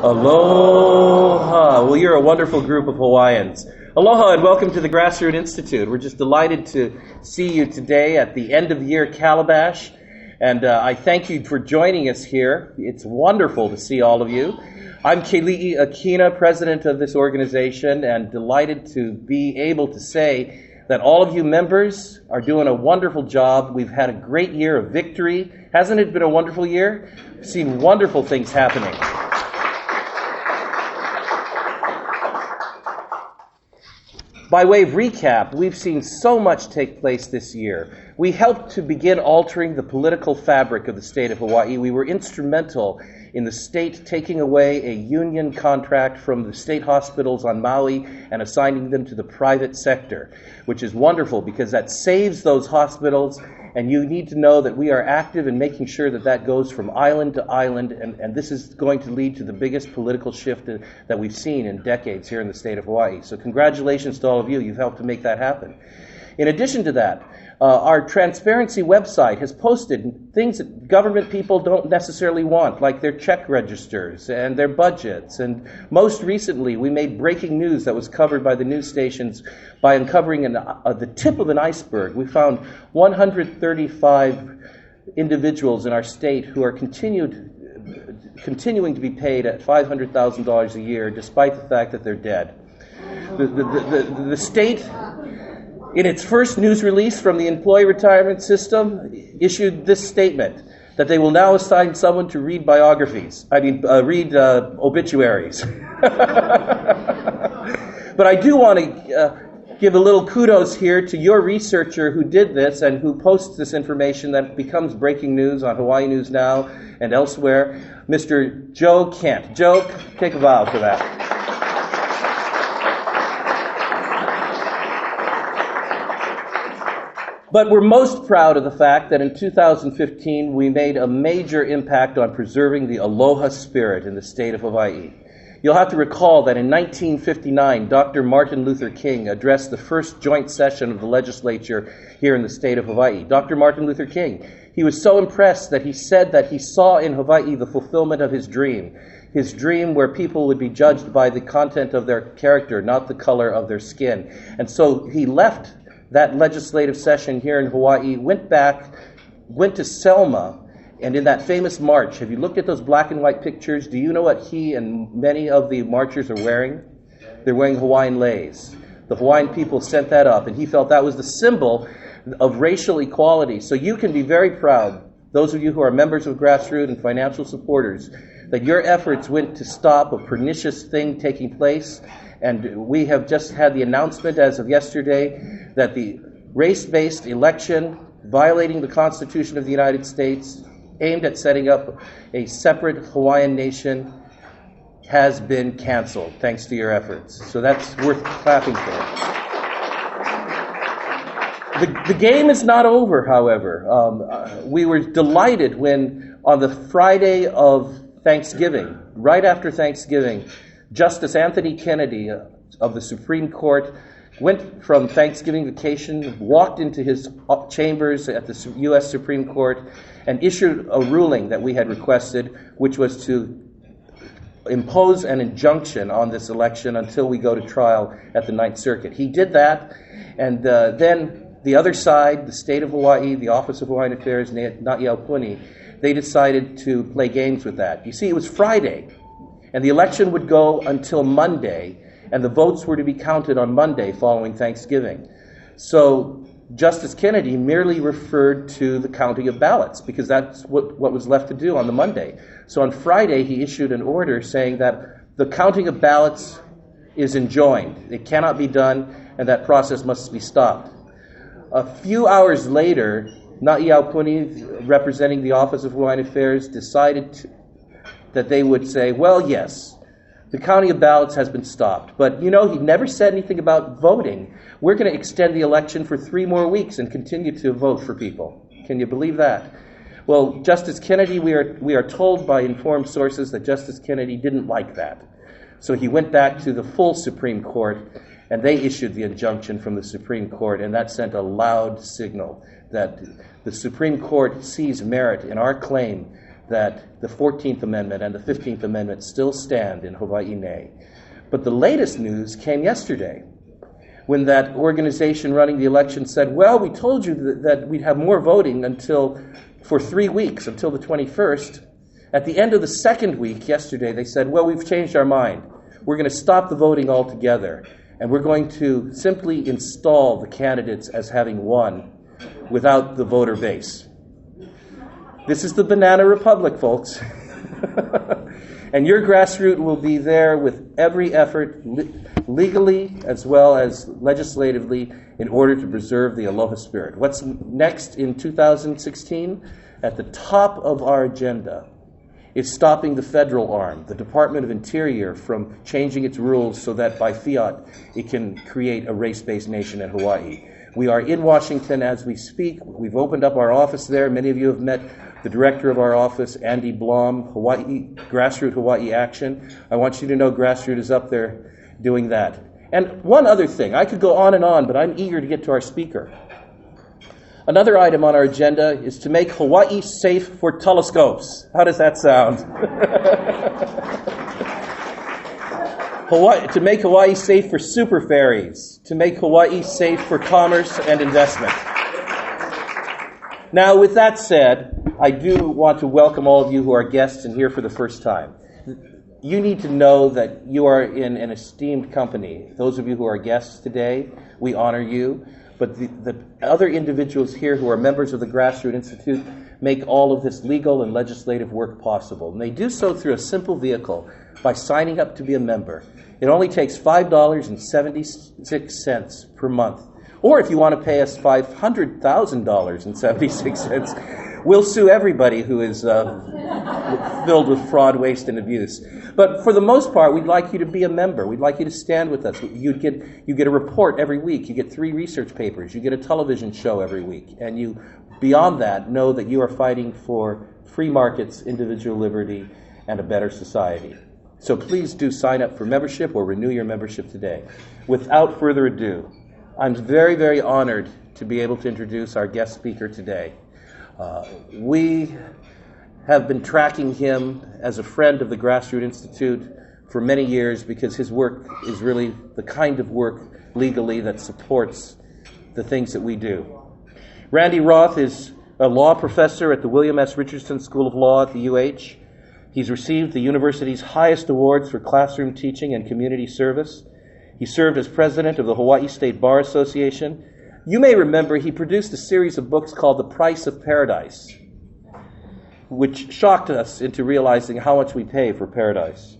Aloha. Well, you're a wonderful group of Hawaiians. Aloha and welcome to the Grassroot Institute. We're just delighted to see you today at the end of year calabash. And I thank you for joining us here. It's wonderful to see all of you. I'm Keli'i Akina, president of this organization, and delighted to be able to say that all of you members are doing a wonderful job. We've had a great year of victory. Hasn't it been a wonderful year? We've seen wonderful things happening. By way of recap, we've seen so much take place this year. We helped to begin altering the political fabric of the state of Hawaii. We were instrumental in the state taking away a union contract from the state hospitals on Maui and assigning them to the private sector, which is wonderful because that saves those hospitals, and you need to know that we are active in making sure that that goes from island to island, and this is going to lead to the biggest political shift that we've seen in decades here in the state of Hawaii. So congratulations to all of you. You've helped to make that happen. In addition to that, our transparency website has posted things that government people don't necessarily want, like their check registers and their budgets. And most recently, we made breaking news that was covered by the news stations by uncovering the tip of an iceberg. We found 135 individuals in our state who are continuing to be paid at $500,000 a year, despite the fact that they're dead. The state, in its first news release from the employee retirement system, issued this statement, that they will now assign someone to read read obituaries. But I do want to give a little kudos here to your researcher who did this and who posts this information that becomes breaking news on Hawaii News Now and elsewhere, Mr. Joe Kent. Joe, take a bow for that. But we're most proud of the fact that in 2015 we made a major impact on preserving the aloha spirit in the state of Hawaii. You'll have to recall that in 1959, Dr. Martin Luther King addressed the first joint session of the legislature here in the state of Hawaii. Dr. Martin Luther King, he was so impressed that he said that he saw in Hawaii the fulfillment of his dream where people would be judged by the content of their character, not the color of their skin. And so he left that legislative session here in Hawaii, went to Selma, and in that famous march, have you looked at those black and white pictures? Do you know what he and many of the marchers are wearing? They're wearing Hawaiian leis. The Hawaiian people sent that up, and he felt that was the symbol of racial equality. So you can be very proud, those of you who are members of Grassroot and financial supporters, that your efforts went to stop a pernicious thing taking place. And we have just had the announcement as of yesterday that the race-based election violating the Constitution of the United States, aimed at setting up a separate Hawaiian nation, has been canceled, thanks to your efforts. So that's worth clapping for. The game is not over, however. We were delighted when, on the Friday of Thanksgiving, right after Thanksgiving, Justice Anthony Kennedy of the Supreme Court went from Thanksgiving vacation, walked into his chambers at the U.S. Supreme Court, and issued a ruling that we had requested, which was to impose an injunction on this election until we go to trial at the Ninth Circuit. He did that, and then the other side, the state of Hawaii, the Office of Hawaiian Affairs, Na'iaupuni, they decided to play games with that. You see, it was Friday, and the election would go until Monday, and the votes were to be counted on Monday following Thanksgiving. So Justice Kennedy merely referred to the counting of ballots, because that's what was left to do on the Monday. So on Friday, he issued an order saying that the counting of ballots is enjoined. It cannot be done, and that process must be stopped. A few hours later, Na'iaupuni, representing the Office of Hawaiian Affairs, decided that they would say, well, yes, the counting of ballots has been stopped. But, he never said anything about voting. We're going to extend the election for 3 more weeks and continue to vote for people. Can you believe that? Well, Justice Kennedy, we are told by informed sources that Justice Kennedy didn't like that. So he went back to the full Supreme Court, and they issued the injunction from the Supreme Court, and that sent a loud signal that the Supreme Court sees merit in our claim that the 14th Amendment and the 15th Amendment still stand in Hawaii nei. But the latest news came yesterday when that organization running the election said, well, we told you that we'd have more voting for 3 weeks, until the 21st. At the end of the second week, yesterday, they said, well, we've changed our mind. We're going to stop the voting altogether, and we're going to simply install the candidates as having won without the voter base. This is the Banana Republic, folks. And your Grassroot will be there with every effort, legally as well as legislatively, in order to preserve the Aloha spirit. What's next in 2016? At the top of our agenda is stopping the federal arm, the Department of Interior, from changing its rules so that by fiat it can create a race-based nation in Hawaii. We are in Washington as we speak. We've opened up our office there. Many of you have met the director of our office, Andy Blom, Grassroot Hawaii Action. I want you to know Grassroot is up there doing that. And one other thing, I could go on and on, but I'm eager to get to our speaker. Another item on our agenda is to make Hawaii safe for telescopes. How does that sound? To make Hawaii safe for super ferries, to make Hawaii safe for commerce and investment. Now, with that said, I do want to welcome all of you who are guests and here for the first time. You need to know that you are in an esteemed company. Those of you who are guests today, we honor you. But the other individuals here who are members of the Grassroot Institute make all of this legal and legislative work possible. And they do so through a simple vehicle, by signing up to be a member. It only takes $5.76 per month. Or if you want to pay us $500,000.76, we'll sue everybody who is filled with fraud, waste, and abuse. But for the most part, we'd like you to be a member. We'd like you to stand with us. You get a report every week. You get 3 research papers. You get a television show every week. And you, beyond that, know that you are fighting for free markets, individual liberty, and a better society. So please do sign up for membership or renew your membership today. Without further ado, I'm very, very honored to be able to introduce our guest speaker today. We have been tracking him as a friend of the Grassroot Institute for many years because his work is really the kind of work legally that supports the things that we do. Randy Roth is a law professor at the William S. Richardson School of Law at the UH. He's received the university's highest awards for classroom teaching and community service. He served as president of the Hawaii State Bar Association. You may remember he produced a series of books called The Price of Paradise, which shocked us into realizing how much we pay for paradise.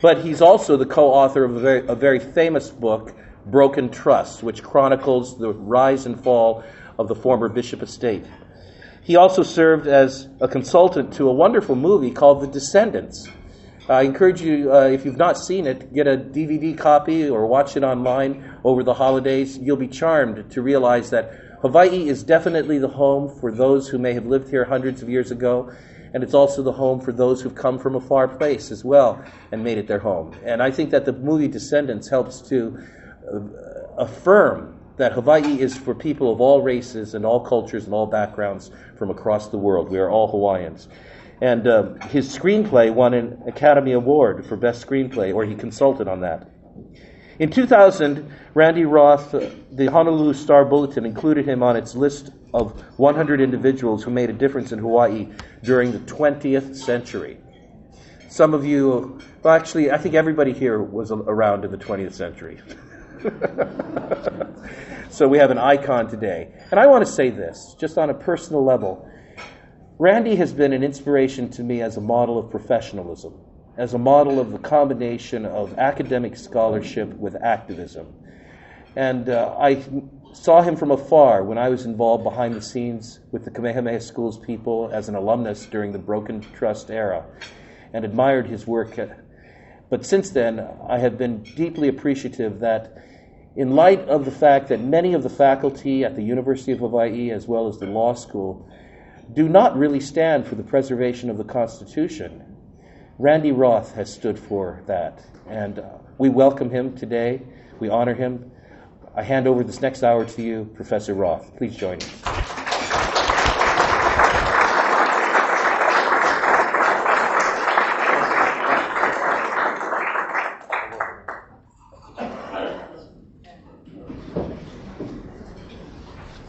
But he's also the co-author of a very famous book, Broken Trust, which chronicles the rise and fall of the former Bishop estate. He also served as a consultant to a wonderful movie called The Descendants. I encourage you, if you've not seen it, get a DVD copy or watch it online over the holidays. You'll be charmed to realize that Hawaii is definitely the home for those who may have lived here hundreds of years ago, and it's also the home for those who've come from a far place as well and made it their home. And I think that the movie Descendants helps to affirm that Hawaii is for people of all races and all cultures and all backgrounds from across the world. We are all Hawaiians. And his screenplay won an Academy Award for Best Screenplay, or he consulted on that. In 2000, Randy Roth, the Honolulu Star-Bulletin, included him on its list of 100 individuals who made a difference in Hawaii during the 20th century. Some of you, well, actually, I think everybody here was around in the 20th century. So we have an icon today. And I want to say this, just on a personal level. Randy has been an inspiration to me as a model of professionalism, as a model of the combination of academic scholarship with activism. And I saw him from afar when I was involved behind the scenes with the Kamehameha School's people as an alumnus during the Broken Trust era, and admired his work. But since then, I have been deeply appreciative that in light of the fact that many of the faculty at the University of Hawaii, as well as the law school, do not really stand for the preservation of the Constitution, Randy Roth has stood for that. And we welcome him today. We honor him. I hand over this next hour to you, Professor Roth. Please join us.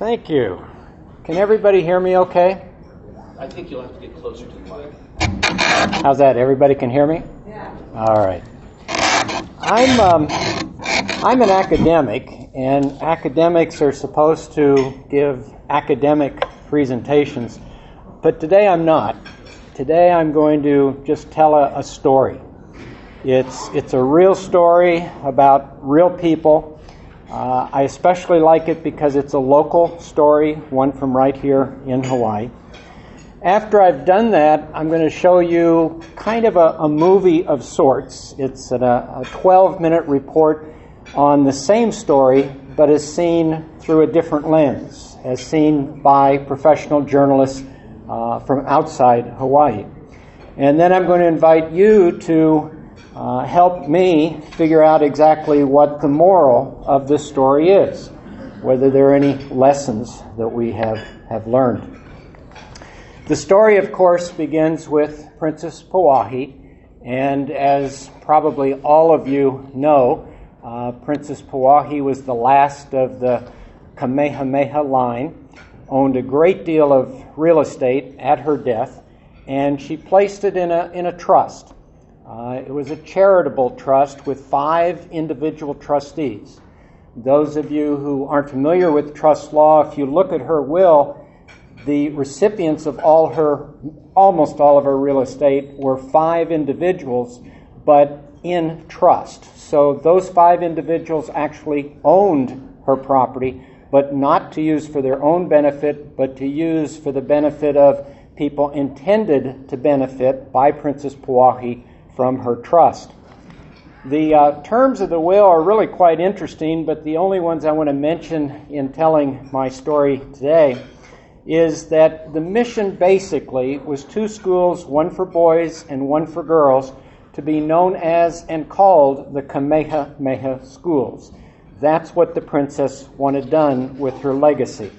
Thank you. Can everybody hear me okay? I think you'll have to get closer to the mic. How's that? Everybody can hear me? Yeah. All right. I'm an academic, and academics are supposed to give academic presentations, but today I'm not. Today I'm going to just tell a story. It's a real story about real people. I especially like it because it's a local story, one from right here in Hawaii. After I've done that, I'm going to show you kind of a movie of sorts. It's a 12-minute report on the same story, but as seen through a different lens, as seen by professional journalists from outside Hawaii. And then I'm going to invite you to help me figure out exactly what the moral of this story is, whether there are any lessons that we have learned. The story, of course, begins with Princess Pauahi, and as probably all of you know, Princess Pauahi was the last of the Kamehameha line, owned a great deal of real estate at her death, and she placed it in a trust. It was a charitable trust with 5 individual trustees. Those of you who aren't familiar with trust law, if you look at her will, the recipients of almost all of her real estate were 5 individuals, but in trust. So those 5 individuals actually owned her property, but not to use for their own benefit, but to use for the benefit of people intended to benefit by Princess Pauahi from her trust. The terms of the will are really quite interesting, but the only ones I want to mention in telling my story today is that the mission basically was 2 schools, one for boys and one for girls, to be known as and called the Kamehameha schools. That's what the princess wanted done with her legacy.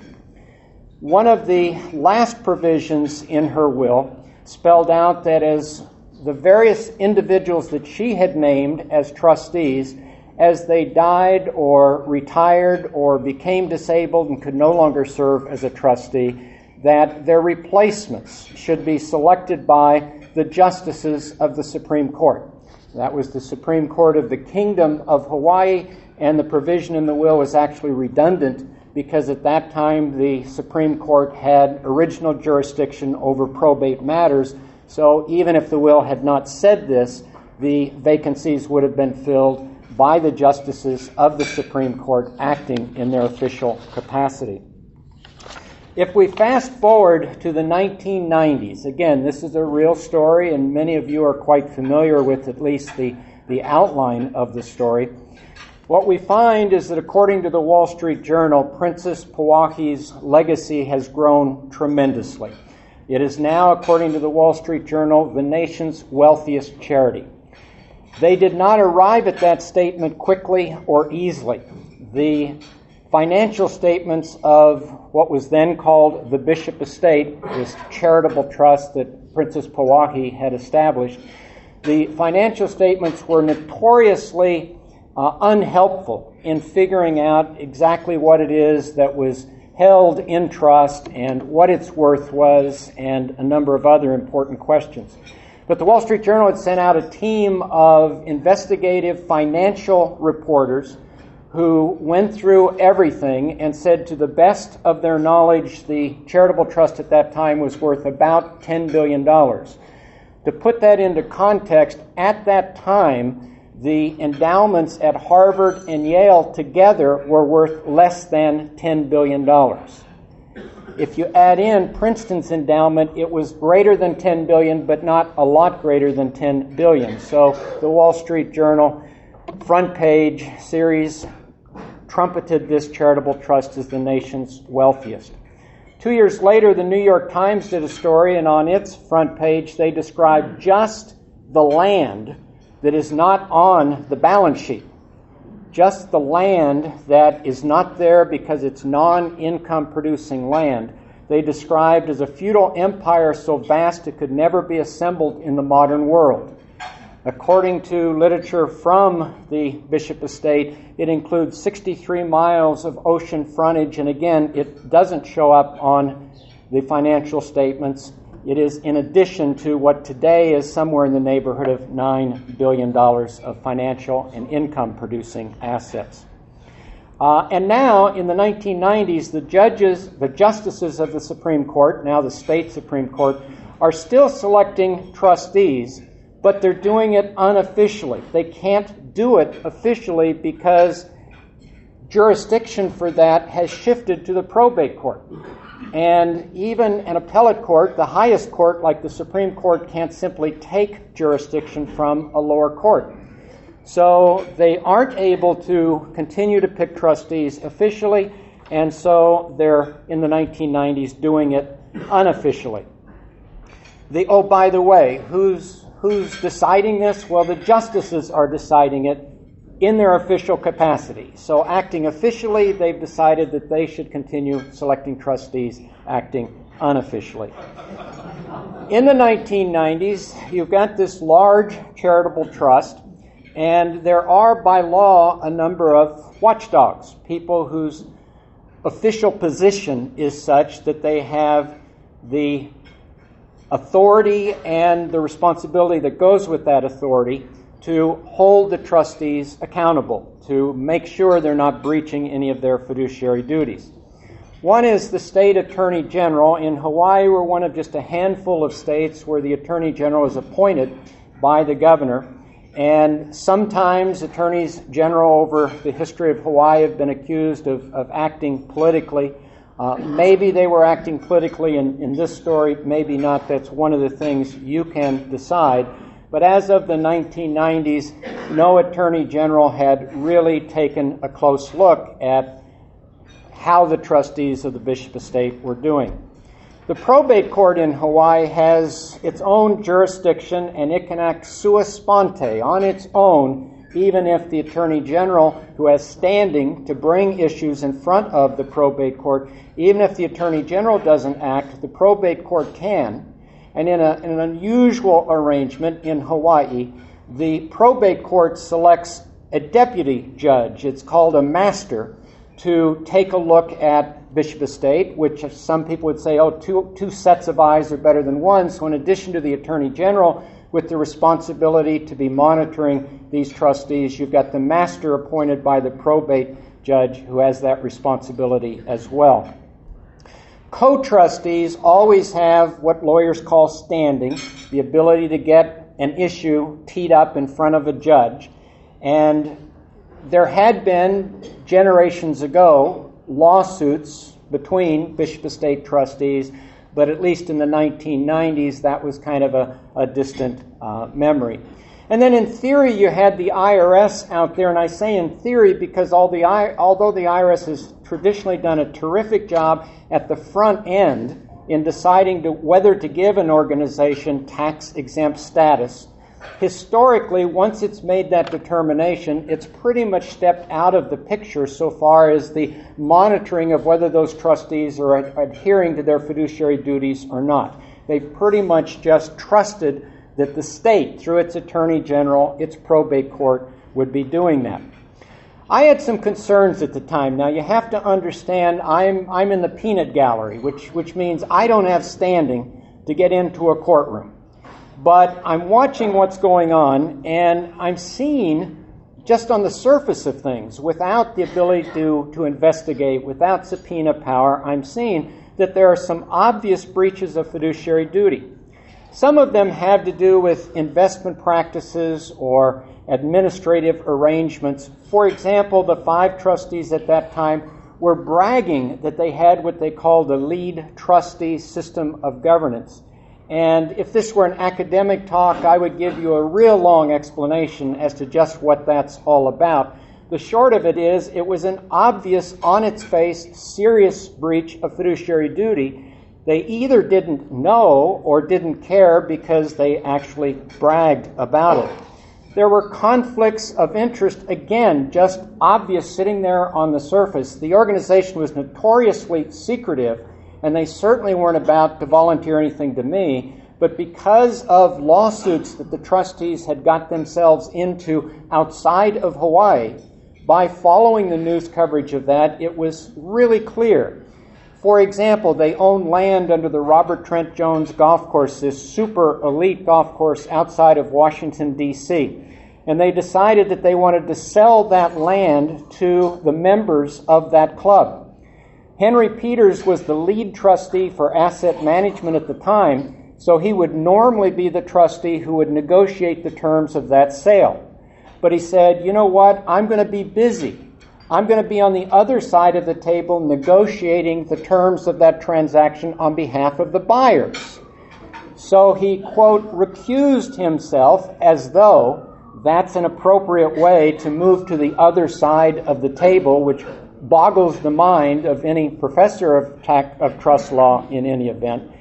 One of the last provisions in her will spelled out that as the various individuals that she had named as trustees, as they died or retired or became disabled and could no longer serve as a trustee, that their replacements should be selected by the justices of the Supreme Court. That was the Supreme Court of the Kingdom of Hawaii, and the provision in the will was actually redundant because at that time the Supreme Court had original jurisdiction over probate matters. So even if the will had not said this, the vacancies would have been filled by the justices of the Supreme Court acting in their official capacity. If we fast forward to the 1990s, again, this is a real story, and many of you are quite familiar with at least the outline of the story. What we find is that according to the Wall Street Journal, Princess Pauahi's legacy has grown tremendously. It is now, according to the Wall Street Journal, the nation's wealthiest charity. They did not arrive at that statement quickly or easily. The financial statements of what was then called the Bishop Estate, this charitable trust that Princess Pauahi had established, the financial statements were notoriously unhelpful in figuring out exactly what it is that was held in trust and what its worth was and a number of other important questions. But the Wall Street Journal had sent out a team of investigative financial reporters who went through everything and said to the best of their knowledge, the charitable trust at that time was worth about $10 billion. To put that into context, at that time, the endowments at Harvard and Yale together were worth less than $10 billion. If you add in Princeton's endowment, it was greater than $10 billion, but not a lot greater than $10 billion. So the Wall Street Journal front page series trumpeted this charitable trust as the nation's wealthiest. 2 years later, the New York Times did a story, and on its front page, they described just the land that is not on the balance sheet. Just the land that is not there because it's non-income producing land, they described as a feudal empire so vast it could never be assembled in the modern world. According to literature from the Bishop Estate, it includes 63 miles of ocean frontage, and again, it doesn't show up on the financial statements. It is in addition to what today is somewhere in the neighborhood of $9 billion of financial and income-producing assets. And now, in the 1990s, the justices of the Supreme Court, now the state Supreme Court, are still selecting trustees, but they're doing it unofficially. They can't do it officially because jurisdiction for that has shifted to the probate court. And even an appellate court, the highest court, like the Supreme Court, can't simply take jurisdiction from a lower court. So they aren't able to continue to pick trustees officially, and so they're, in the 1990s, doing it unofficially. Oh, by the way, who's deciding this? Well, the justices are deciding it in their official capacity. So acting officially, they've decided that they should continue selecting trustees acting unofficially. In the 1990s, you've got this large charitable trust, and there are, by law, a number of watchdogs, people whose official position is such that they have the authority and the responsibility that goes with that authority to hold the trustees accountable, to make sure they're not breaching any of their fiduciary duties. One is the state attorney general. In Hawaii, we're one of just a handful of states where the attorney general is appointed by the governor. And sometimes attorneys general over the history of Hawaii have been accused of acting politically. Maybe they were acting politically in this story, maybe not. That's one of the things you can decide. But as of the 1990s, no attorney general had really taken a close look at how the trustees of the Bishop Estate were doing. The probate court in Hawaii has its own jurisdiction, and it can act sua sponte, on its own, even if the attorney general, who has standing to bring issues in front of the probate court, even if the attorney general doesn't act, the probate court can. And in an unusual arrangement in Hawaii, the probate court selects a deputy judge. It's called a master, to take a look at Bishop Estate, which some people would say, two sets of eyes are better than one. So in addition to the attorney general with the responsibility to be monitoring these trustees, you've got the master appointed by the probate judge who has that responsibility as well. Co-trustees always have what lawyers call standing, the ability to get an issue teed up in front of a judge. And there had been, generations ago, lawsuits between Bishop Estate trustees, but at least in the 1990s, that was kind of a distant memory. And then in theory, you had the IRS out there, and I say in theory because although the IRS has traditionally done a terrific job at the front end in deciding whether to give an organization tax-exempt status, historically, once it's made that determination, it's pretty much stepped out of the picture so far as the monitoring of whether those trustees are adhering to their fiduciary duties or not. They've pretty much just trusted that the state, through its attorney general, its probate court, would be doing that. I had some concerns at the time. Now, you have to understand, I'm in the peanut gallery, which means I don't have standing to get into a courtroom. But I'm watching what's going on, and I'm seeing, just on the surface of things, without the ability to investigate, without subpoena power, I'm seeing that there are some obvious breaches of fiduciary duty. Some of them have to do with investment practices or administrative arrangements. For example, the 5 trustees at that time were bragging that they had what they called a lead trustee system of governance. And if this were an academic talk, I would give you a real long explanation as to just what that's all about. The short of it is, it was an obvious, on its face, serious breach of fiduciary duty. They either didn't know or didn't care because they actually bragged about it. There were conflicts of interest, again, just obvious sitting there on the surface. The organization was notoriously secretive, and they certainly weren't about to volunteer anything to me. But because of lawsuits that the trustees had got themselves into outside of Hawaii, by following the news coverage of that, it was really clear. For example, they own land under the Robert Trent Jones golf course, this super elite golf course outside of Washington, D.C. And they decided that they wanted to sell that land to the members of that club. Henry Peters was the lead trustee for asset management at the time, so he would normally be the trustee who would negotiate the terms of that sale. But he said, you know what, I'm going to be busy. I'm going to be on the other side of the table negotiating the terms of that transaction on behalf of the buyers. So he, quote, recused himself as though that's an appropriate way to move to the other side of the table, which boggles the mind of any professor of trust law in any event.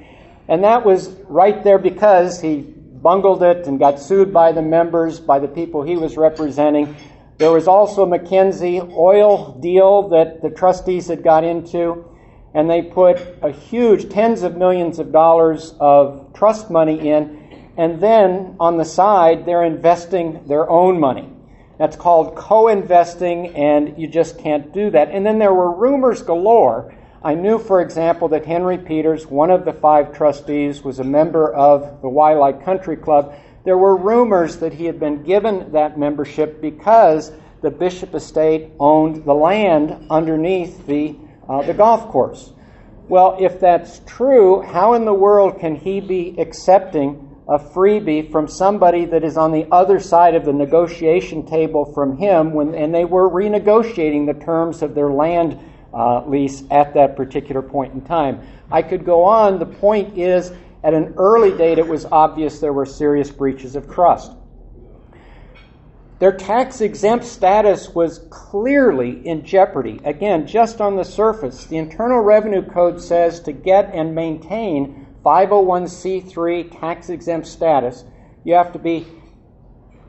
And that was right there because he bungled it and got sued by the members, by the people he was representing. There was also a McKenzie oil deal that the trustees had got into, and they put a huge tens of millions of dollars of trust money in, and then on the side they're investing their own money. That's called co-investing, and you just can't do that. And then there were rumors galore. I knew, for example, that Henry Peters, one of the 5 trustees, was a member of the Waialae Country Club. There were rumors that he had been given that membership because the Bishop Estate owned the land underneath the golf course. Well, if that's true, how in the world can he be accepting a freebie from somebody that is on the other side of the negotiation table from him and they were renegotiating the terms of their land lease at that particular point in time? I could go on. The point is, at an early date, it was obvious there were serious breaches of trust. Their tax-exempt status was clearly in jeopardy. Again, just on the surface, the Internal Revenue Code says to get and maintain 501c3 tax-exempt status, you have to be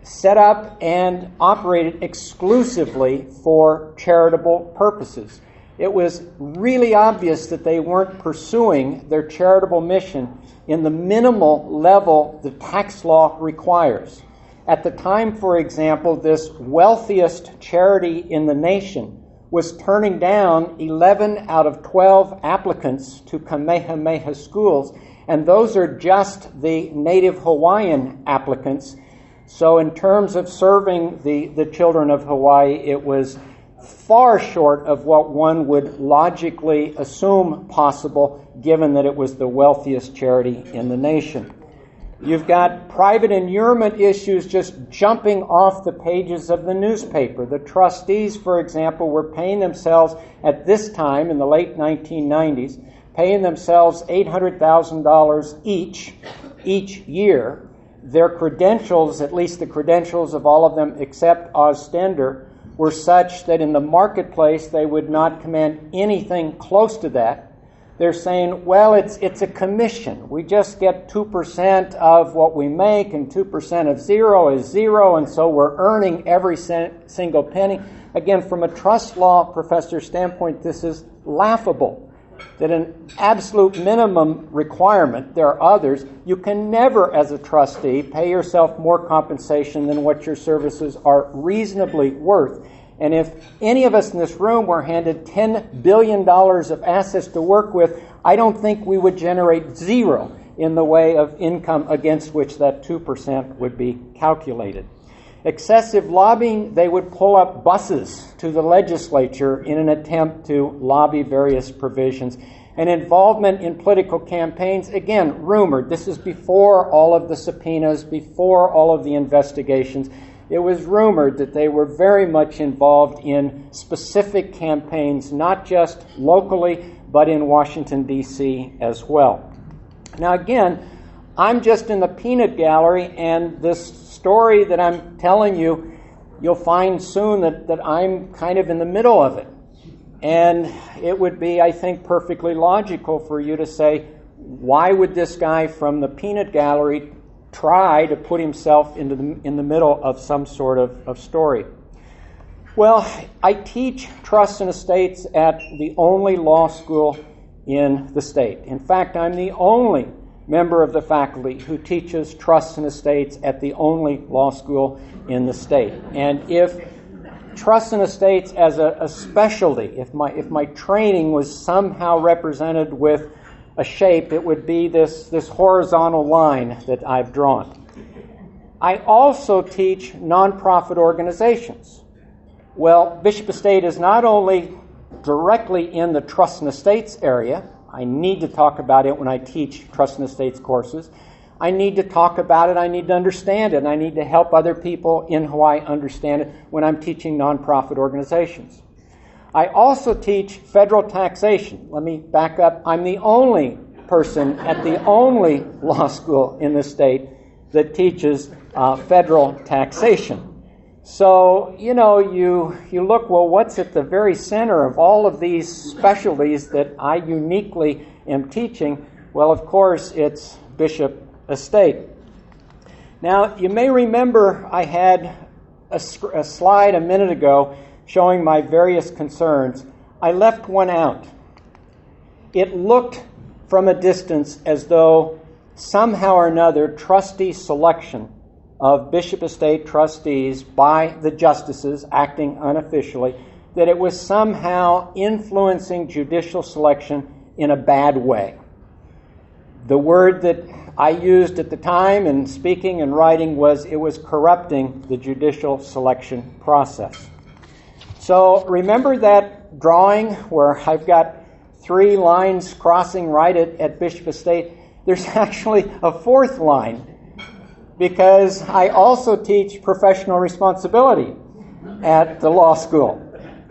set up and operated exclusively for charitable purposes. It was really obvious that they weren't pursuing their charitable mission in the minimal level the tax law requires. At the time, for example, this wealthiest charity in the nation was turning down 11 out of 12 applicants to Kamehameha schools, and those are just the native Hawaiian applicants. So in terms of serving the children of Hawaii, it was far short of what one would logically assume possible, given that it was the wealthiest charity in the nation. You've got private inurement issues just jumping off the pages of the newspaper. The trustees, for example, were paying themselves at this time in the late 1990s, paying themselves $800,000 each year. Their credentials, at least the credentials of all of them except Ostender, were such that in the marketplace they would not command anything close to that. They're saying, well, it's a commission. We just get 2% of what we make, and 2% of zero is zero, and so we're earning every single penny. Again, from a trust law professor's standpoint, this is laughable. That an absolute minimum requirement, there are others, you can never, as a trustee, pay yourself more compensation than what your services are reasonably worth. And if any of us in this room were handed $10 billion of assets to work with, I don't think we would generate zero in the way of income against which that 2% would be calculated. Excessive lobbying, they would pull up buses to the legislature in an attempt to lobby various provisions. And involvement in political campaigns, again, rumored. This is before all of the subpoenas, before all of the investigations. It was rumored that they were very much involved in specific campaigns, not just locally, but in Washington, D.C. as well. Now, again, I'm just in the peanut gallery, and this story that I'm telling you, you'll find soon that I'm kind of in the middle of it. And it would be, I think, perfectly logical for you to say, why would this guy from the peanut gallery try to put himself in the middle of some sort of story? Well, I teach trusts and estates at the only law school in the state. In fact, I'm the only member of the faculty who teaches trusts and estates at the only law school in the state. And if trusts and estates as a specialty, if my training was somehow represented with a shape, it would be this horizontal line that I've drawn. I also teach nonprofit organizations. Well, Bishop Estate is not only directly in the trust and estates area. I need to talk about it when I teach trust and estates courses. I need to talk about it, I need to understand it, and I need to help other people in Hawaii understand it when I'm teaching nonprofit organizations. I also teach federal taxation. Let me back up. I'm the only person at the only law school in the state that teaches federal taxation. So, you look, well, what's at the very center of all of these specialties that I uniquely am teaching? Well, of course, it's Bishop Estate. Now, you may remember I had a slide a minute ago showing my various concerns. I left one out. It looked from a distance as though somehow or another trustee selection of Bishop Estate trustees by the justices acting unofficially, that it was somehow influencing judicial selection in a bad way. The word that I used at the time in speaking and writing was it was corrupting the judicial selection process. So remember that drawing where I've got 3 lines crossing right at Bishop Estate? There's actually a 4th line, because I also teach professional responsibility at the law school,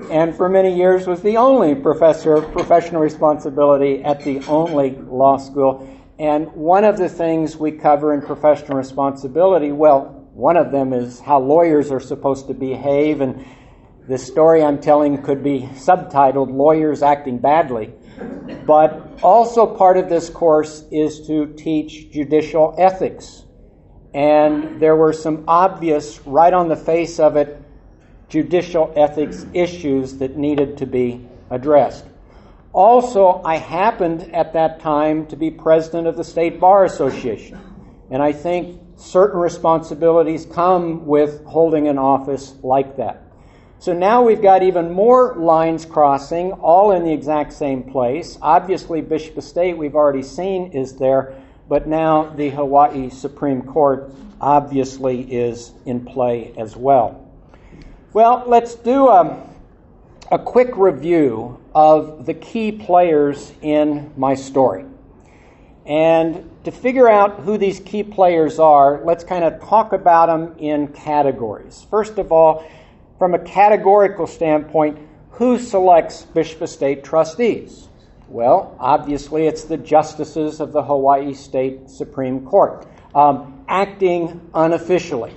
and for many years was the only professor of professional responsibility at the only law school. And one of the things we cover in professional responsibility, well, one of them is how lawyers are supposed to behave, and the story I'm telling could be subtitled Lawyers Acting Badly. But also part of this course is to teach judicial ethics. And there were some obvious, right on the face of it, judicial ethics issues that needed to be addressed. Also, I happened at that time to be president of the State Bar Association. And I think certain responsibilities come with holding an office like that. So now we've got even more lines crossing, all in the exact same place. Obviously, Bishop Estate, we've already seen, is there. But now the Hawaii Supreme Court obviously is in play as well. Well, let's do a quick review of the key players in my story. And to figure out who these key players are, let's kind of talk about them in categories. First of all, from a categorical standpoint, who selects Bishop Estate trustees? Well, obviously, it's the justices of the Hawaii State Supreme Court, acting unofficially.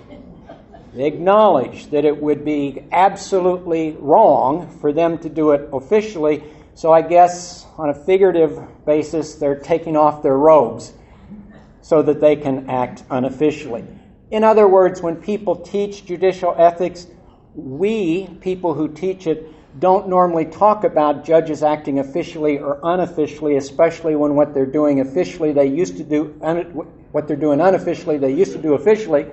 They acknowledge that it would be absolutely wrong for them to do it officially, so I guess on a figurative basis, they're taking off their robes so that they can act unofficially. In other words, when people teach judicial ethics, we, people who teach it, don't normally talk about judges acting officially or unofficially, especially when what they're doing officially they used to do, what they're doing unofficially they used to do officially,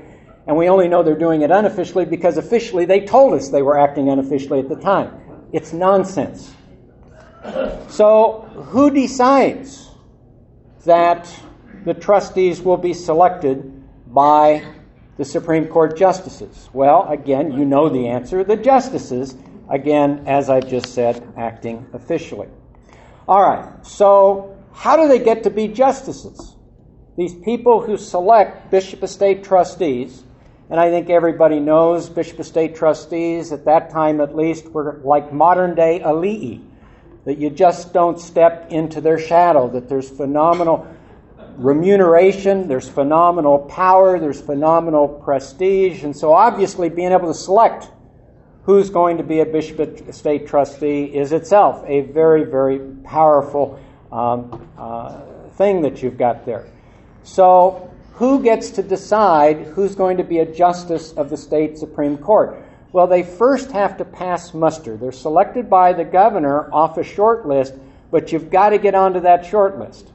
and we only know they're doing it unofficially because officially they told us they were acting unofficially at the time. It's nonsense. So who decides that the trustees will be selected by the Supreme Court justices? Well, again, you know the answer. The justices, again, as I just said, acting officially. All right, so how do they get to be justices? These people who select Bishop Estate trustees, and I think everybody knows Bishop Estate trustees, at that time at least, were like modern-day ali'i, that you just don't step into their shadow, that there's phenomenal remuneration, there's phenomenal power, there's phenomenal prestige, and so obviously being able to select who's going to be a Bishop Estate trustee is itself a very, very powerful thing that you've got there. So who gets to decide who's going to be a justice of the state Supreme Court? Well, they first have to pass muster. They're selected by the governor off a short list, but you've got to get onto that short list.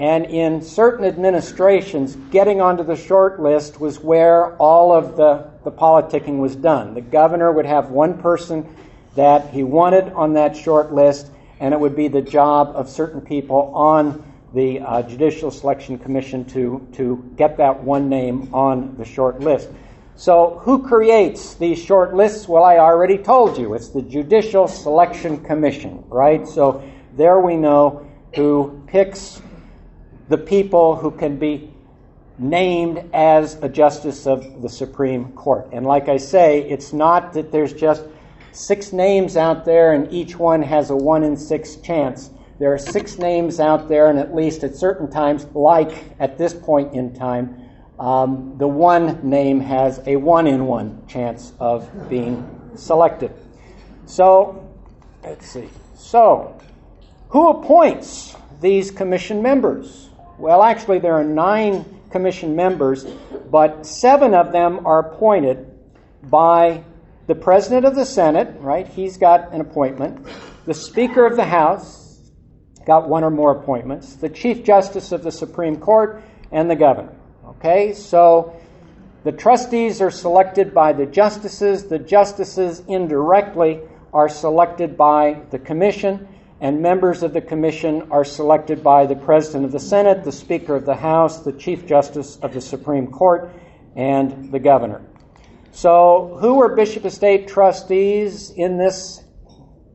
And in certain administrations, getting onto the short list was where all of the politicking was done. The governor would have one person that he wanted on that short list, and it would be the job of certain people on the Judicial Selection Commission to get that one name on the short list. So who creates these short lists? Well, I already told you. It's the Judicial Selection Commission, right? So there we know who picks the people who can be named as a justice of the Supreme Court. And like I say, it's not that there's just 6 names out there and each one has a 1 in 6 chance. There are 6 names out there, and at least at certain times, like at this point in time, the one name has a 1 in 1 chance of being selected. So, let's see. So, who appoints these commission members? Well, actually, there are 9 commission members, but 7 of them are appointed by the President of the Senate, right? He's got an appointment. The Speaker of the House got 1 or more appointments. The Chief Justice of the Supreme Court and the Governor. Okay, so the trustees are selected by the justices. The justices indirectly are selected by the commission, and members of the commission are selected by the President of the Senate, the Speaker of the House, the Chief Justice of the Supreme Court, and the Governor. So who were Bishop Estate trustees in this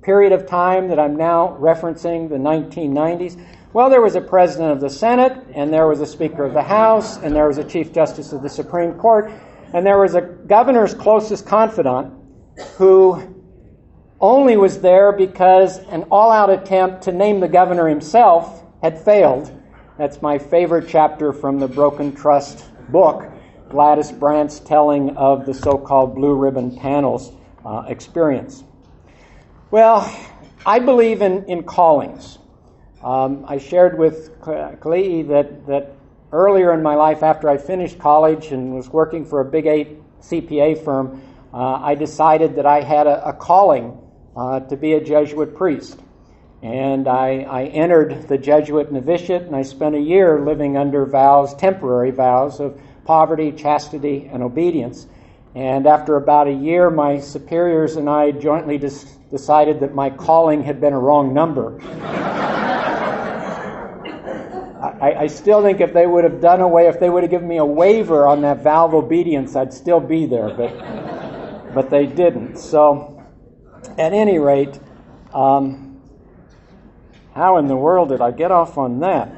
period of time that I'm now referencing, the 1990s? Well, there was a President of the Senate, and there was a Speaker of the House, and there was a Chief Justice of the Supreme Court, and there was a governor's closest confidant who only was there because an all-out attempt to name the governor himself had failed. That's my favorite chapter from the Broken Trust book, Gladys Brandt's telling of the so-called blue ribbon panel's experience. Well, I believe in callings. I shared with Kali'i that earlier in my life, after I finished college and was working for a Big 8 CPA firm, I decided that I had a calling to be a Jesuit priest. And I entered the Jesuit novitiate, and I spent a year living under vows, temporary vows of poverty, chastity, and obedience. And after about a year, my superiors and I jointly decided that my calling had been a wrong number. I still think if they would have done away, if they would have given me a waiver on that vow of obedience, I'd still be there, but they didn't. So, at any rate, how in the world did I get off on that?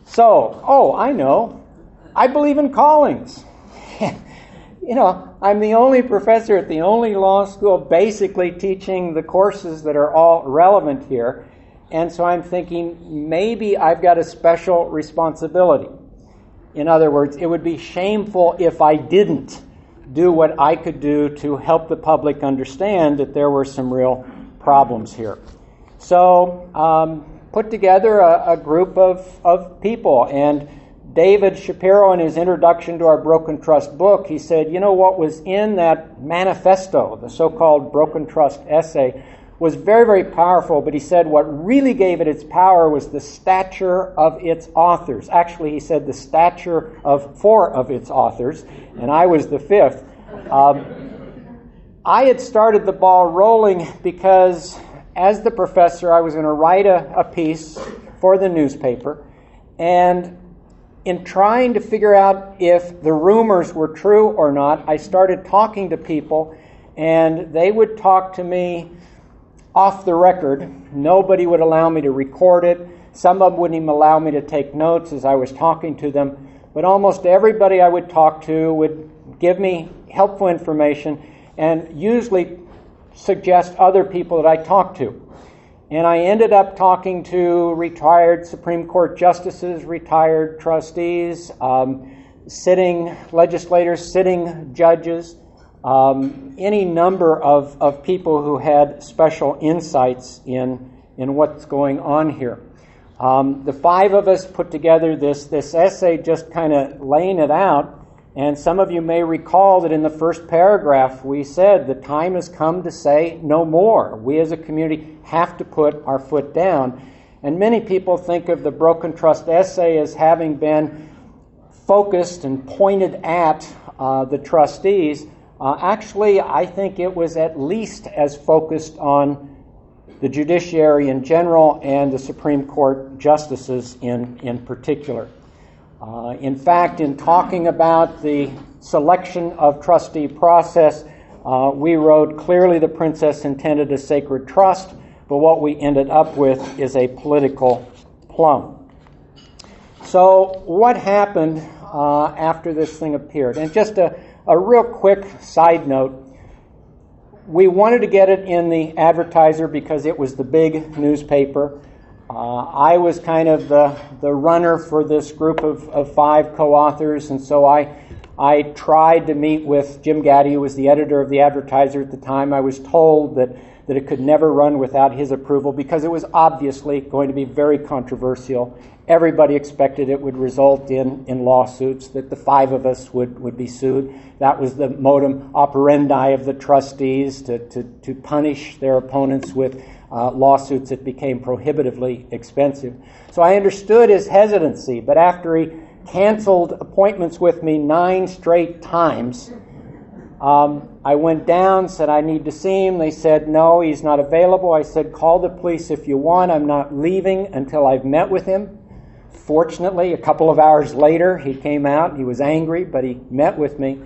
So, I know. I believe in callings. You know, I'm the only professor at the only law school basically teaching the courses that are all relevant here. And so I'm thinking maybe I've got a special responsibility. In other words, it would be shameful if I didn't do what I could do to help the public understand that there were some real problems here. So put together a group of people, and David Shapiro, in his introduction to our Broken Trust book, he said, you know, what was in that manifesto, the so-called Broken Trust essay, was very, very powerful, but he said what really gave it its power was the stature of its authors. Actually, he said the stature of 4 of its authors, and I was the 5th. I had started the ball rolling because, as the professor, I was going to write a piece for the newspaper, and in trying to figure out if the rumors were true or not, I started talking to people, and they would talk to me off the record. Nobody would allow me to record it. Some of them wouldn't even allow me to take notes as I was talking to them. But almost everybody I would talk to would give me helpful information and usually suggest other people that I talked to. And I ended up talking to retired Supreme Court justices, retired trustees, sitting legislators, sitting judges, any number of people who had special insights in what's going on here. The 5 of us put together this essay, just kind of laying it out, and some of you may recall that in the first paragraph we said the time has come to say no more. We as a community have to put our foot down. And many people think of the Broken Trust essay as having been focused and pointed at the trustees. Actually, I think it was at least as focused on the judiciary in general and the Supreme Court justices in particular. In fact, in talking about the selection of trustee process, we wrote, clearly the princess intended a sacred trust, but what we ended up with is a political plum. So what happened after this thing appeared? And just a real quick side note, we wanted to get it in the Advertiser because it was the big newspaper. I was kind of the runner for this group of 5 co-authors, and so I tried to meet with Jim Gaddy, who was the editor of the Advertiser at the time. I was told that it could never run without his approval because it was obviously going to be very controversial. Everybody expected it would result in lawsuits, that the 5 of us would be sued. That was the modus operandi of the trustees, to punish their opponents with lawsuits that became prohibitively expensive. So I understood his hesitancy, but after he canceled appointments with me 9 straight times, I went down, said I need to see him. They said, no, he's not available. I said, call the police if you want. I'm not leaving until I've met with him. Fortunately, a couple of hours later, he came out. He was angry, but he met with me.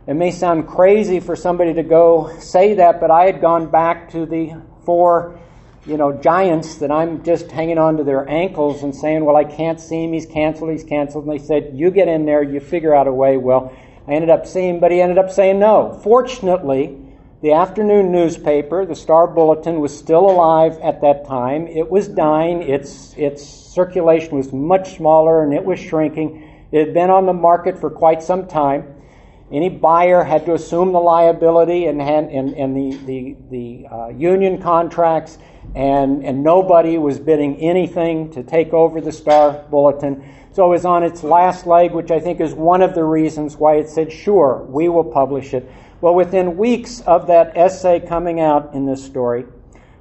It may sound crazy for somebody to go say that, but I had gone back to the 4 giants that I'm just hanging on to their ankles and saying, well, I can't see him. He's canceled. And they said, you get in there. You figure out a way. Well, I ended up seeing him, but he ended up saying no. Fortunately, the afternoon newspaper, the Star Bulletin, was still alive at that time. It was dying. Its circulation was much smaller, and it was shrinking. It had been on the market for quite some time. Any buyer had to assume the liability and the union contracts, and nobody was bidding anything to take over the Star Bulletin. So it was on its last leg, which I think is one of the reasons why it said, sure, we will publish it. Well, within weeks of that essay coming out in this story,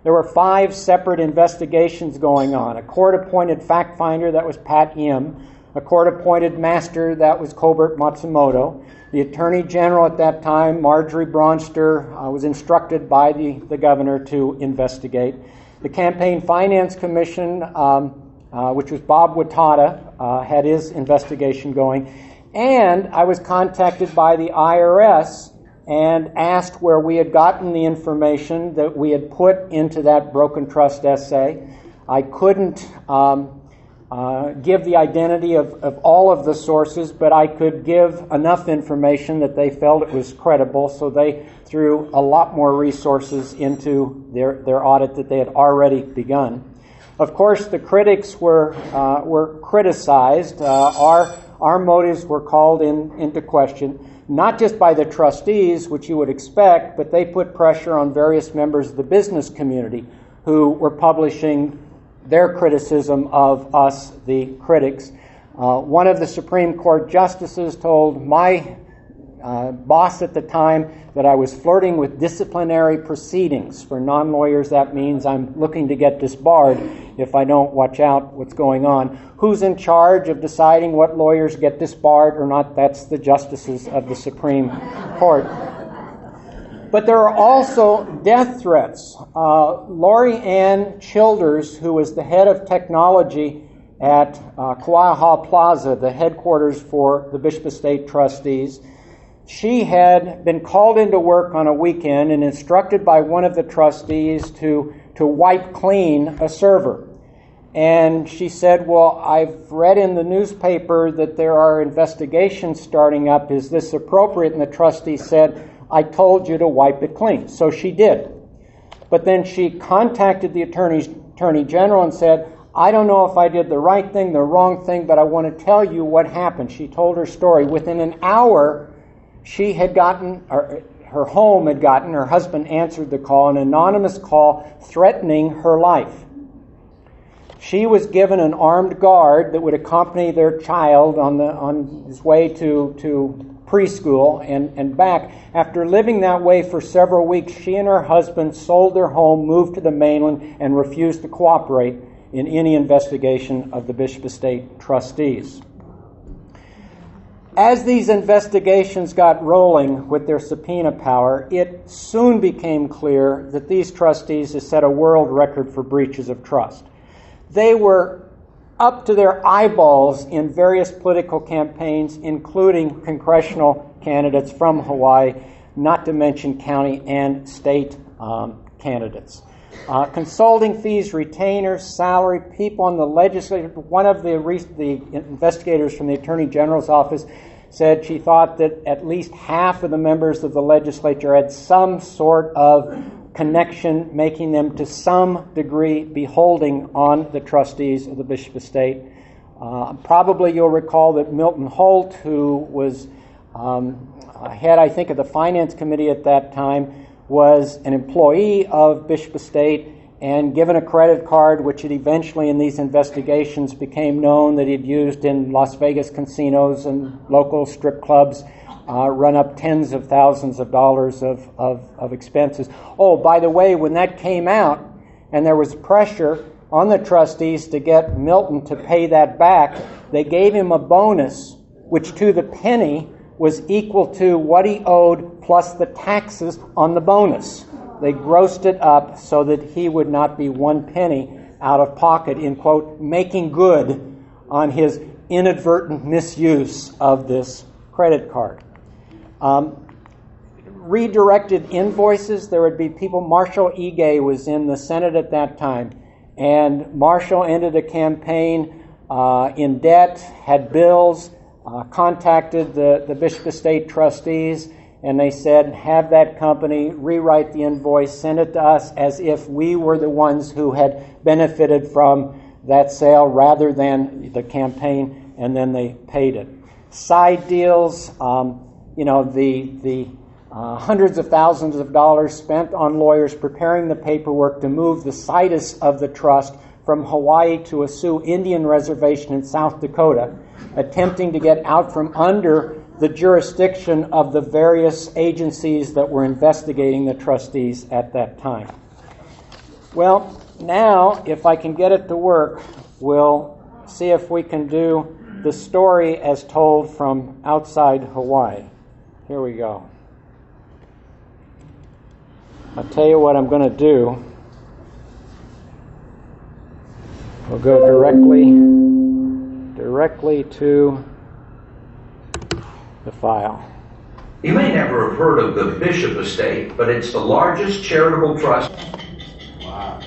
there were 5 separate investigations going on. A court-appointed fact finder, that was Pat Yim. A court-appointed master, that was Colbert Matsumoto. The Attorney General at that time, Marjorie Braunster, was instructed by the governor to investigate. The Campaign Finance Commission, which was Bob Wattada, had his investigation going. And I was contacted by the IRS and asked where we had gotten the information that we had put into that Broken Trust essay. I couldn't give the identity of all of the sources, but I could give enough information that they felt it was credible, so they threw a lot more resources into their audit that they had already begun. Of course, the critics were criticized. Our motives were called into question, not just by the trustees, which you would expect, but they put pressure on various members of the business community who were publishing their criticism of us, the critics. One of the Supreme Court justices told my boss at the time that I was flirting with disciplinary proceedings. For non-lawyers, that means I'm looking to get disbarred if I don't watch out what's going on. Who's in charge of deciding what lawyers get disbarred or not? That's the justices of the Supreme Court. But there are also death threats. Lori Ann Childers, who was the head of technology at Kawaiha'a Plaza, the headquarters for the Bishop Estate trustees, she had been called into work on a weekend and instructed by one of the trustees to wipe clean a server. And she said, well, I've read in the newspaper that there are investigations starting up. Is this appropriate? And the trustee said, I told you to wipe it clean. So she did. But then she contacted the Attorney General and said, I don't know if I did the right thing, the wrong thing, but I want to tell you what happened. She told her story. Within an hour, she had gotten, her home had gotten, her husband answered the call, an anonymous call threatening her life. She was given an armed guard that would accompany their child on his way to preschool and back. After living that way for several weeks, she and her husband sold their home, moved to the mainland, and refused to cooperate in any investigation of the Bishop Estate trustees. As these investigations got rolling with their subpoena power, it soon became clear that these trustees had set a world record for breaches of trust. They were up to their eyeballs in various political campaigns, including congressional candidates from Hawaii, not to mention county and state candidates. Consulting fees, retainers, salary, people on the legislature. One of the investigators from the Attorney General's office said she thought that at least half of the members of the legislature had some sort of connection, making them to some degree beholding on the trustees of the Bishop Estate. Probably you'll recall that Milton Holt, who was head, I think, of the Finance Committee at that time, was an employee of Bishop Estate and given a credit card, which had eventually in these investigations became known that he'd used in Las Vegas casinos and local strip clubs, run up tens of thousands of dollars of expenses. Oh, by the way, when that came out and there was pressure on the trustees to get Milton to pay that back, they gave him a bonus, which to the penny was equal to what he owed plus the taxes on the bonus. They grossed it up so that he would not be 1 penny out of pocket in, quote, making good on his inadvertent misuse of this credit card. Redirected invoices, there would be people. Marshall Ige was in the Senate at that time, and Marshall ended a campaign in debt, had bills, contacted the Bishop Estate trustees, and they said, have that company rewrite the invoice, send it to us as if we were the ones who had benefited from that sale rather than the campaign, and then they paid it. Side deals, the hundreds of thousands of dollars spent on lawyers preparing the paperwork to move the situs of the trust from Hawaii to a Sioux Indian reservation in South Dakota, attempting to get out from under the jurisdiction of the various agencies that were investigating the trustees at that time. Well, now, if I can get it to work, we'll see if we can do the story as told from outside Hawaii. Here we go. I'll tell you what I'm going to do. We'll go directly to the file. You may never have heard of the Bishop Estate, but it's the largest charitable trust. Wow.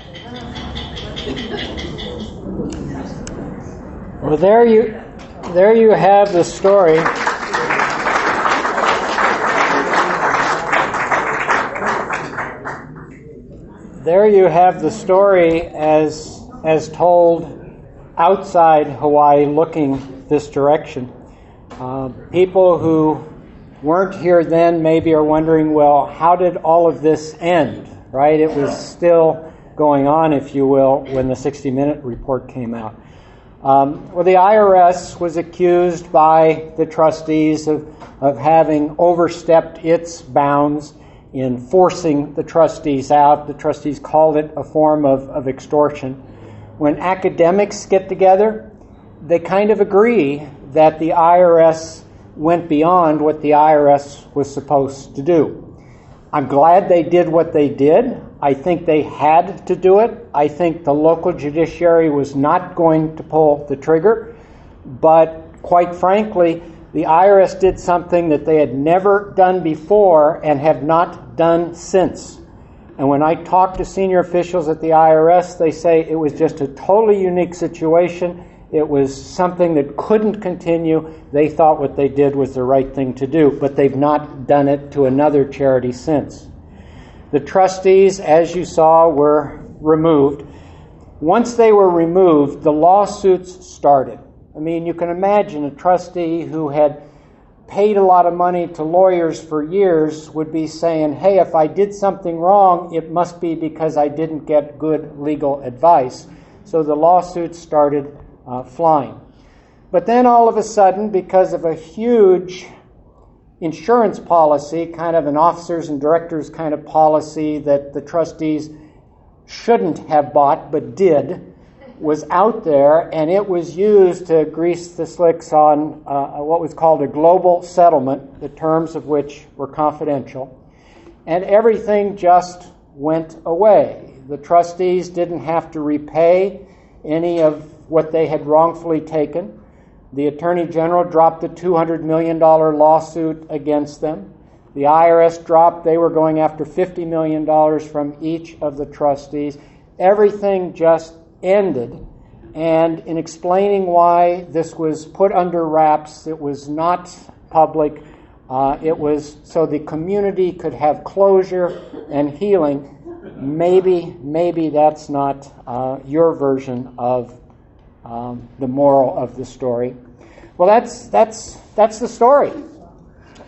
Well, there you have the story. There you have the story as told outside Hawaii, looking this direction. People who weren't here then maybe are wondering, well, how did all of this end, right? It was still going on, if you will, when the 60-Minute report came out. Well, the IRS was accused by the trustees of having overstepped its bounds in forcing the trustees out. The trustees called it a form of extortion. When academics get together, they kind of agree that the IRS went beyond what the IRS was supposed to do. I'm glad they did what they did. I think they had to do it. I think the local judiciary was not going to pull the trigger. But quite frankly, the IRS did something that they had never done before and have not done since. And when I talk to senior officials at the IRS, they say it was just a totally unique situation. It was something that couldn't continue. They thought what they did was the right thing to do, but they've not done it to another charity since. The trustees, as you saw, were removed. Once they were removed, the lawsuits started. I mean, you can imagine a trustee who had paid a lot of money to lawyers for years would be saying, hey, if I did something wrong, it must be because I didn't get good legal advice. So the lawsuits started flying. But then all of a sudden, because of a huge insurance policy, kind of an officers and directors kind of policy that the trustees shouldn't have bought but did, was out there, and it was used to grease the slicks on what was called a global settlement, the terms of which were confidential. And everything just went away. The trustees didn't have to repay any of what they had wrongfully taken. The Attorney General dropped a $200 million lawsuit against them. The IRS dropped, they were going after $50 million from each of the trustees. Everything just ended. And in explaining why this was put under wraps, it was not public, it was so the community could have closure and healing. Maybe that's not your version of the moral of the story. Well, that's the story.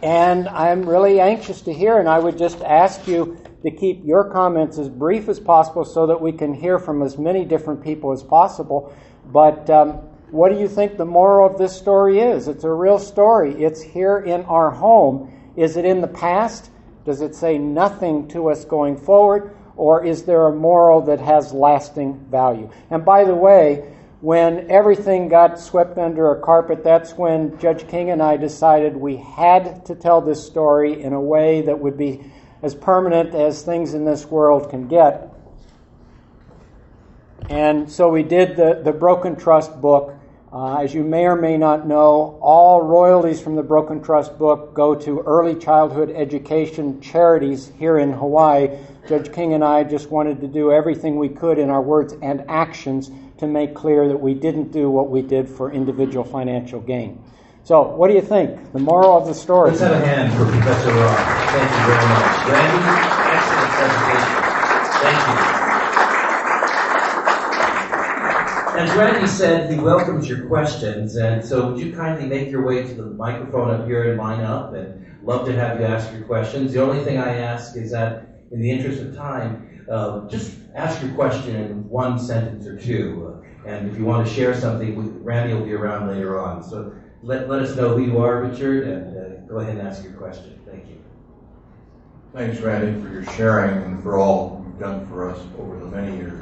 And I'm really anxious to hear, and I would just ask you to keep your comments as brief as possible so that we can hear from as many different people as possible. But what do you think the moral of this story is? It's a real story. It's here in our home. Is it in the past? Does it say nothing to us going forward? Or is there a moral that has lasting value? And by the way, when everything got swept under a carpet, that's when Judge King and I decided we had to tell this story in a way that would be as permanent as things in this world can get. And so we did the Broken Trust book. As you may or may not know, all royalties from the Broken Trust book go to early childhood education charities here in Hawaii. Judge King and I just wanted to do everything we could in our words and actions to make clear that we didn't do what we did for individual financial gain. So, what do you think? The moral of the story. Let's have a hand for Professor Roth. Thank you very much. Randy, excellent presentation. Thank you. As Randy said, he welcomes your questions, and so would you kindly make your way to the microphone up here and line up, and love to have you ask your questions. The only thing I ask is that, in the interest of time, just ask your question in one sentence or two. And if you want to share something, Randy will be around later on. So let us know who you are, Richard, and go ahead and ask your question. Thank you. Thanks, Randy, for your sharing and for all you've done for us over the many years.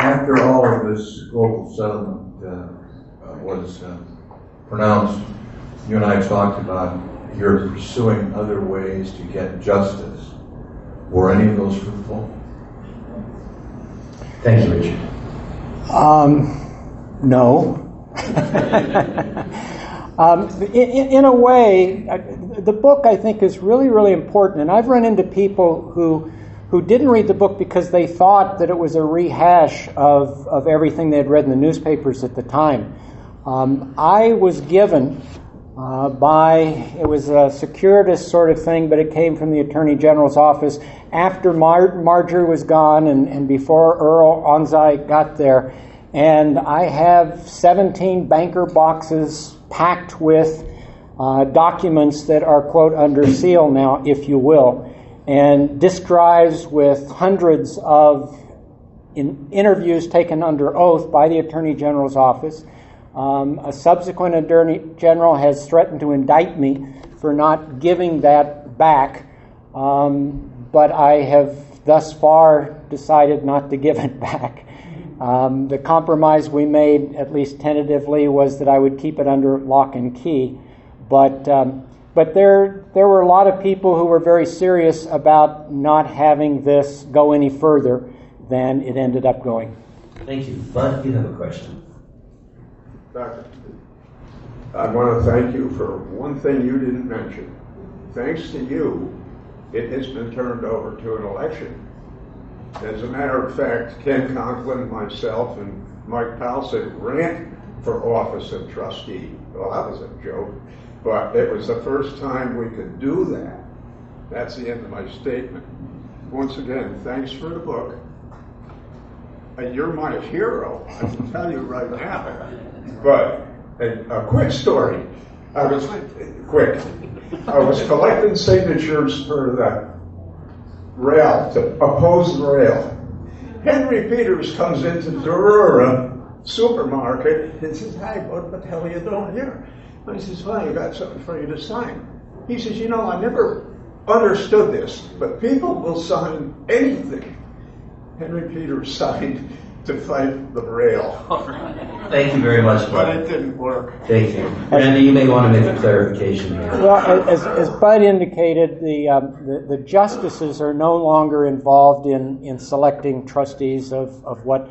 After all of this global settlement was pronounced, you and I talked about you're pursuing other ways to get justice. Were any of those fruitful? Thank you, Richard. No. In a way, the book, I think, is really, really important. And I've run into people who didn't read the book because they thought that it was a rehash of everything they had read in the newspapers at the time. I was given it was a circuitous sort of thing, but it came from the Attorney General's office after Marjorie was gone and before Earl Onzai got there. And I have 17 banker boxes packed with documents that are, quote, under seal now, if you will, and disk drives with hundreds of interviews taken under oath by the Attorney General's office. A subsequent Attorney General has threatened to indict me for not giving that back, but I have thus far decided not to give it back. The compromise we made, at least tentatively, was that I would keep it under lock and key. But there were a lot of people who were very serious about not having this go any further than it ended up going. Thank you. Bud, you have a question. Doctor, I want to thank you for one thing you didn't mention. Thanks to you, it has been turned over to an election. As a matter of fact, Ken Conklin, myself, and Mike Palcic ran for office of trustee. Well, that was a joke, but it was the first time we could do that. That's the end of my statement. Once again, thanks for the book. And you're my hero, I can tell you right now. But a quick story. I was collecting signatures for the rail, to oppose the rail. Henry Peters comes into Dorura supermarket and says, "Hi, what the hell are you doing here?" I says, "Well, I got something for you to sign." He says, "You know, I never understood this, but people will sign anything. Henry Peters signed to fight the rail. Thank you very much, But Bud. it didn't work. Thank you. Randy, you may want to make a clarification here. Well, as Bud indicated, the justices are no longer involved in selecting trustees of what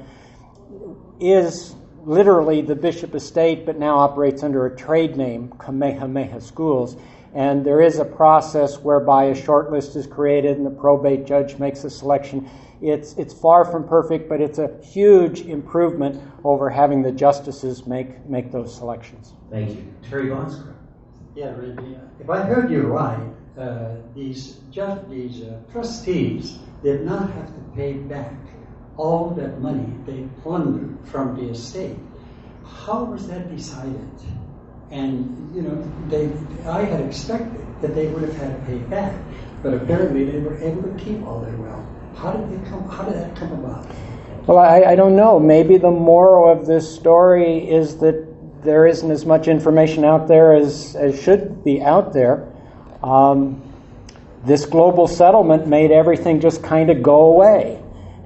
is literally the Bishop Estate, but now operates under a trade name, Kamehameha Schools. And there is a process whereby a short list is created and the probate judge makes a selection. It's far from perfect, but it's a huge improvement over having the justices make those selections. Thank you. Terry Bonscroft. Yeah, Randy. If I heard you right, these trustees did not have to pay back all that money they plundered from the estate. How was that decided? And I had expected that they would have had to pay back, but apparently they were able to keep all their wealth. How did that come about? Well, I don't know. Maybe the moral of this story is that there isn't as much information out there as should be out there. This global settlement made everything just kind of go away.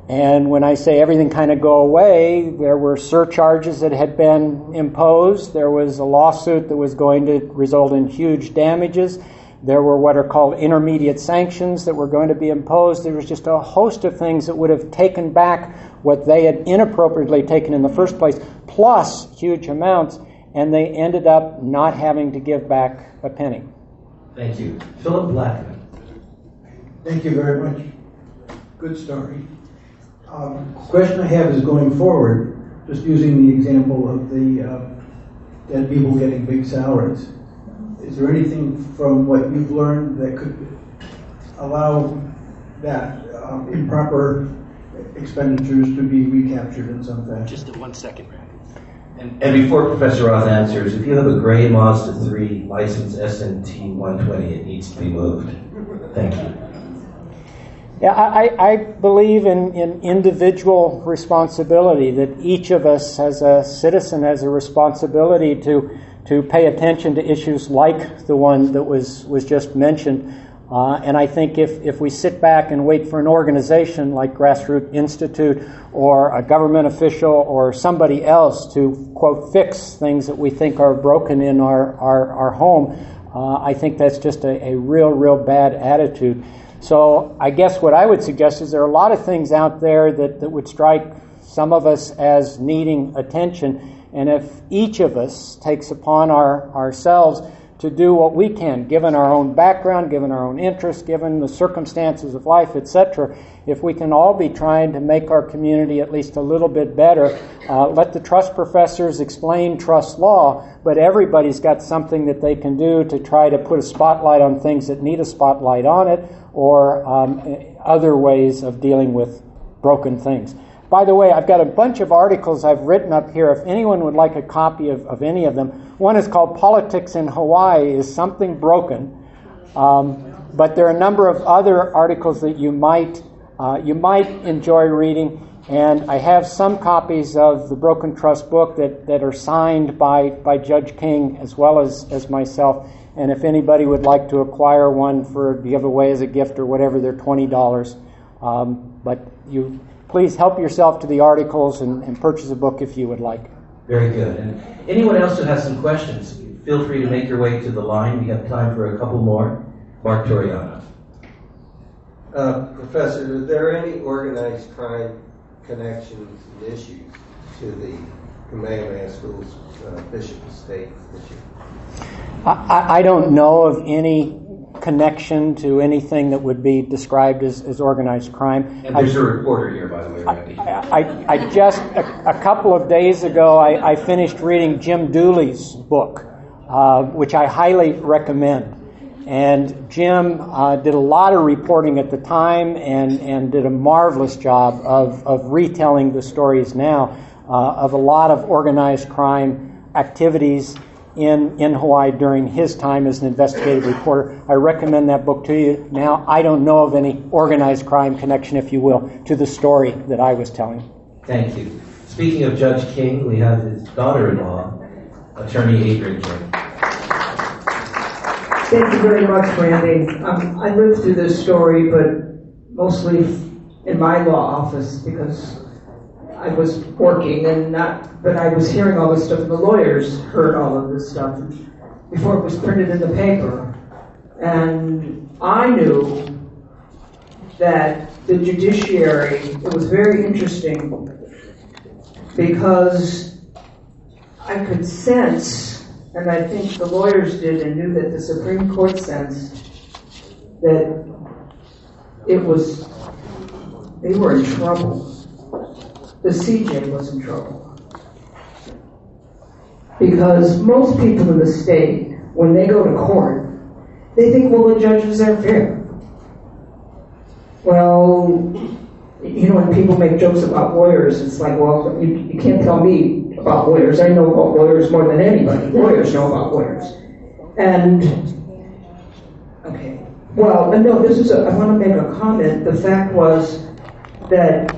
And when I say everything kind of go away, there were surcharges that had been imposed. There was a lawsuit that was going to result in huge damages. There were what are called intermediate sanctions that were going to be imposed. There was just a host of things that would have taken back what they had inappropriately taken in the first place, plus huge amounts, and they ended up not having to give back a penny. Thank you. Philip Blackman. Thank you very much. Good story. Question I have is going forward, just using the example of the dead people getting big salaries. Is there anything from what you've learned that could allow that improper expenditures to be recaptured in some fashion? Just 1 second, Randy. And before Professor Roth answers, if you have a gray Mazda 3 license SNT 120, it needs to be moved. Thank you. Yeah, I believe in individual responsibility, that each of us as a citizen has a responsibility to pay attention to issues like the one that was just mentioned. And I think if we sit back and wait for an organization like Grassroot Institute or a government official or somebody else to, quote, fix things that we think are broken in our home, I think that's just a real bad attitude. So I guess what I would suggest is there are a lot of things out there that would strike some of us as needing attention. And if each of us takes upon ourselves to do what we can, given our own background, given our own interests, given the circumstances of life, etc., if we can all be trying to make our community at least a little bit better, let the trust professors explain trust law, but everybody's got something that they can do to try to put a spotlight on things that need a spotlight on it, or other ways of dealing with broken things. By the way, I've got a bunch of articles I've written up here. If anyone would like a copy of any of them, one is called Politics in Hawaii is Something Broken. But there are a number of other articles that you might enjoy reading. And I have some copies of the Broken Trust book that are signed by Judge King as well as myself. And if anybody would like to acquire one for giveaway as a gift or whatever, they're $20. But you please help yourself to the articles and purchase a book if you would like. Very good. And anyone else who has some questions, feel free to make your way to the line. We have time for a couple more. Mark Toriano. Professor, are there any organized crime connections and issues to the Kamehameha Schools Bishop Estate issue? I don't know of any connection to anything that would be described as organized crime. And there's a reporter here, by the way, Randy. I just, a couple of days ago, I finished reading Jim Dooley's book, which I highly recommend. And Jim did a lot of reporting at the time and did a marvelous job of retelling the stories now of a lot of organized crime activities in Hawaii during his time as an investigative reporter. I recommend that book to you. Now, I don't know of any organized crime connection, if you will, to the story that I was telling. Thank you. Speaking of Judge King, we have his daughter-in-law, Attorney Adrian King. Thank you very much, Randy. I lived through this story, but mostly in my law office because I was working but I was hearing all this stuff, and the lawyers heard all of this stuff before it was printed in the paper. And I knew that the judiciary, it was very interesting because I could sense, and I think the lawyers did and knew that the Supreme Court sensed that they were in trouble. The CJ was in trouble. Because most people in the state, when they go to court, they think, well, the judges are fair. Well, you know, when people make jokes about lawyers, it's like, well, you can't tell me about lawyers. I know about lawyers more than anybody. Lawyers know about lawyers. And, okay. Well, no, I want to make a comment. The fact was that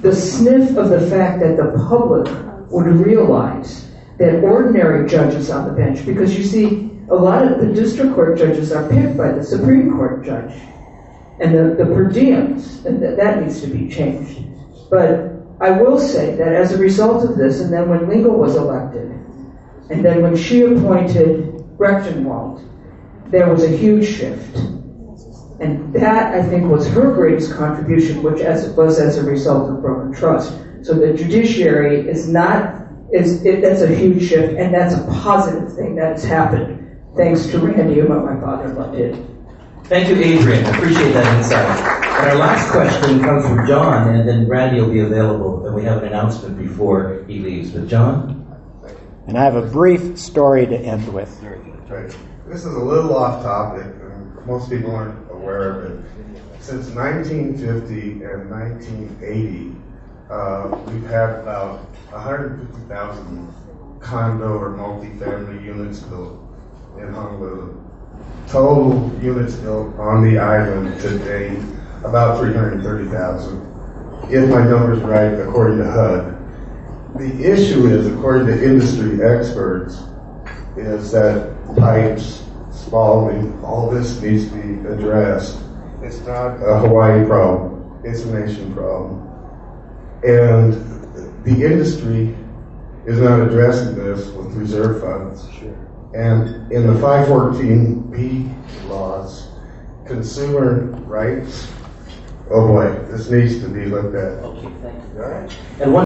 the sniff of the fact that the public would realize that ordinary judges on the bench, because you see, a lot of the district court judges are picked by the Supreme Court judge, and the per diems, and that needs to be changed. But I will say that as a result of this, and then when Lingle was elected, and then when she appointed Rechtenwald, there was a huge shift. And that, I think, was her greatest contribution, which was as a result of broken trust. So the judiciary that's a huge shift, and that's a positive thing that's happened, thanks to Randy and what my father-in-law did. Thank you, Adrian. I appreciate that insight. And our last question comes from John, and then Randy will be available, and we have an announcement before he leaves. But John? And I have a brief story to end with. Right. This is a little off topic, and most people aren't aware of it. Since 1950 and 1980, we've had about 150,000 condo or multifamily units built in Honolulu. Total units built on the island to date, about 330,000. If my number's right, according to HUD. The issue is, according to industry experts, is that pipes, spalling, all this needs to be addressed. It's not a Hawaii problem, it's a nation problem. And the industry is not addressing this with reserve funds. Sure. And in the 514B laws, consumer rights, oh boy, this needs to be looked at. Okay, thank you. All right. And one